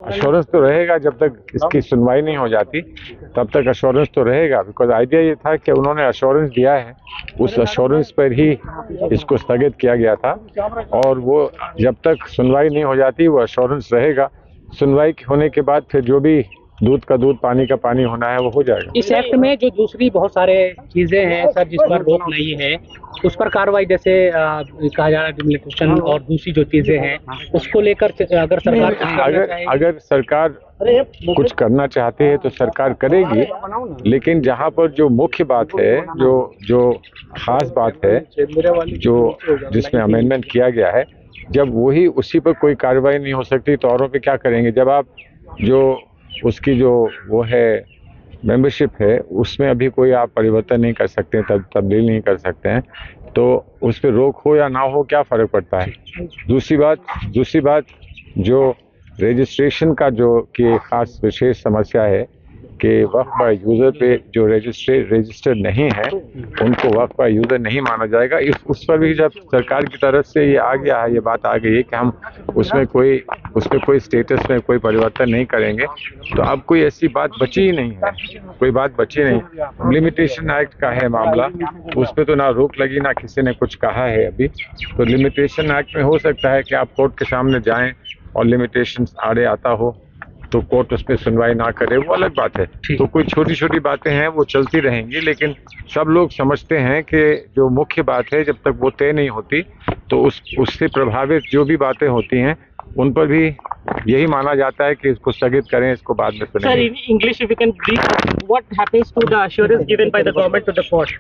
Assurance तो रहेगा जब तक इसकी सुनवाई नहीं हो जाती, तब तक अश्योरेंस तो रहेगा। बिकॉज आइडिया ये था कि उन्होंने अश्योरेंस दिया है, उस अश्योरेंस पर ही इसको स्थगित किया गया था, और वो जब तक सुनवाई नहीं हो जाती वो अश्योरेंस रहेगा। सुनवाई होने के बाद फिर जो भी दूध का दूध, पानी का पानी होना है वो हो जाएगा। इस एक्ट में जो दूसरी बहुत सारे चीजें हैं सर जिस पर रोक नहीं है, उस पर कार्रवाई जैसे कहा जा रहा है डिमोलिशन और दूसरी जो चीजें हैं उसको लेकर अगर सरकार अगर सरकार कुछ करना चाहती है तो सरकार करेगी, लेकिन जहां पर जो मुख्य बात है, जो खास बात है, जो जिसमें अमेंडमेंट किया गया है, जब वही उसी पर कोई कार्रवाई नहीं हो सकती तो औरों पे क्या करेंगे। जब आप जो उसकी जो वो है मेंबरशिप है उसमें अभी कोई आप परिवर्तन नहीं कर सकते, तब्दील नहीं कर सकते हैं, तो उस पर रोक हो या ना हो क्या फर्क पड़ता है। दूसरी बात जो रजिस्ट्रेशन का जो कि खास विशेष समस्या है कि वक्फ बाय यूज़र पे जो रजिस्टर्ड नहीं है उनको वक्फ बाय यूज़र नहीं माना जाएगा। उस पर भी जब सरकार की तरफ से ये आ गया है, ये बात आ गई है कि हम उसमें कोई स्टेटस में कोई परिवर्तन नहीं करेंगे, तो अब कोई ऐसी बात बची ही नहीं है, कोई बात बची नहीं। लिमिटेशन एक्ट का है मामला, उस पर तो ना रोक लगी ना किसी ने कुछ कहा है अभी। तो लिमिटेशन एक्ट में हो सकता है कि आप कोर्ट के सामने जाएं और लिमिटेशन आड़े आता हो तो कोर्ट उसमें सुनवाई ना करे, वो अलग बात है। तो कोई छोटी छोटी बातें हैं वो चलती रहेंगी, लेकिन सब लोग समझते हैं कि जो मुख्य बात है जब तक वो तय नहीं होती तो उससे प्रभावित जो भी बातें होती हैं उन पर भी यही माना जाता है कि इसको स्थगित करें, इसको बाद में सुनेंगे। Sir, in English, if you can brief what happens to the assurance given by the government to the court?